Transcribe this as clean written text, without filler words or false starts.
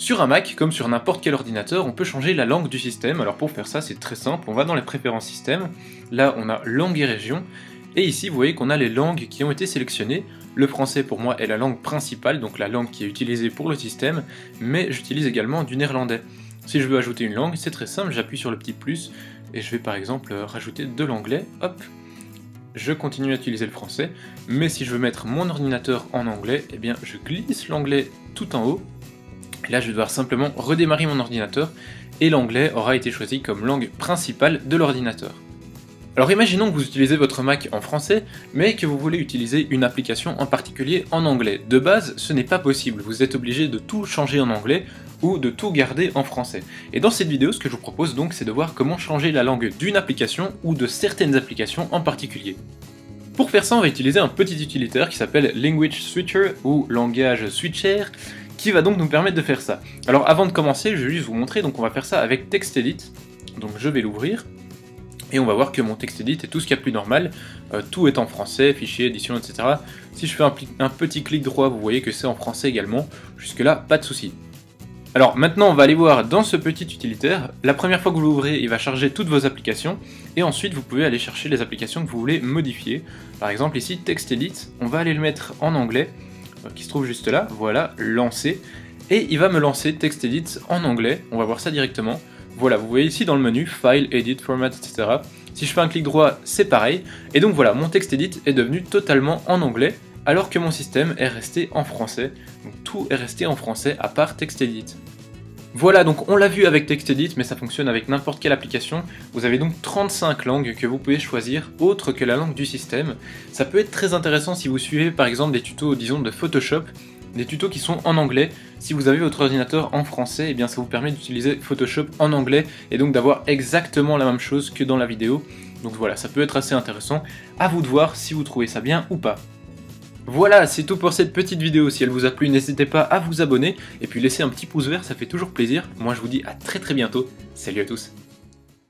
Sur un Mac, comme sur n'importe quel ordinateur, on peut changer la langue du système. Alors pour faire ça, c'est très simple, on va dans les préférences système, là on a langue et région, et ici vous voyez qu'on a les langues qui ont été sélectionnées. Le français pour moi est la langue principale, donc la langue qui est utilisée pour le système, mais j'utilise également du néerlandais. Si je veux ajouter une langue, c'est très simple, j'appuie sur le petit plus, et je vais par exemple rajouter de l'anglais, hop, je continue à utiliser le français, mais si je veux mettre mon ordinateur en anglais, eh bien je glisse l'anglais tout en haut. Là, je vais devoir simplement redémarrer mon ordinateur et l'anglais aura été choisi comme langue principale de l'ordinateur. Alors imaginons que vous utilisez votre Mac en français, mais que vous voulez utiliser une application en particulier en anglais. De base, ce n'est pas possible, vous êtes obligé de tout changer en anglais ou de tout garder en français. Et dans cette vidéo, ce que je vous propose donc, c'est de voir comment changer la langue d'une application ou de certaines applications en particulier. Pour faire ça, on va utiliser un petit utilitaire qui s'appelle Language Switcher ou langage switcher, qui va donc nous permettre de faire ça. Alors avant de commencer, je vais juste vous montrer, donc on va faire ça avec TextEdit. Donc je vais l'ouvrir, et on va voir que mon TextEdit est tout ce qu'il y a de plus normal, tout est en français, fichier, édition, etc. Si je fais un petit clic droit, vous voyez que c'est en français également, jusque là, pas de souci. Alors maintenant on va aller voir dans ce petit utilitaire, la première fois que vous l'ouvrez, il va charger toutes vos applications, et ensuite vous pouvez aller chercher les applications que vous voulez modifier. Par exemple ici, TextEdit, on va aller le mettre en anglais, qui se trouve juste là, voilà, lancer, et il va me lancer TextEdit en anglais, on va voir ça directement. Voilà, vous voyez ici dans le menu, File, Edit, Format, etc. Si je fais un clic droit, c'est pareil, et donc voilà, mon TextEdit est devenu totalement en anglais, alors que mon système est resté en français, donc tout est resté en français à part TextEdit. Voilà, donc on l'a vu avec TextEdit, mais ça fonctionne avec n'importe quelle application. Vous avez donc 35 langues que vous pouvez choisir, autres que la langue du système. Ça peut être très intéressant si vous suivez par exemple des tutos, disons, de Photoshop, des tutos qui sont en anglais. Si vous avez votre ordinateur en français, eh bien ça vous permet d'utiliser Photoshop en anglais, et donc d'avoir exactement la même chose que dans la vidéo. Donc voilà, ça peut être assez intéressant, à vous de voir si vous trouvez ça bien ou pas. Voilà, c'est tout pour cette petite vidéo. Si elle vous a plu, n'hésitez pas à vous abonner et puis laisser un petit pouce vert, ça fait toujours plaisir. Moi je vous dis à très bientôt. Salut à tous.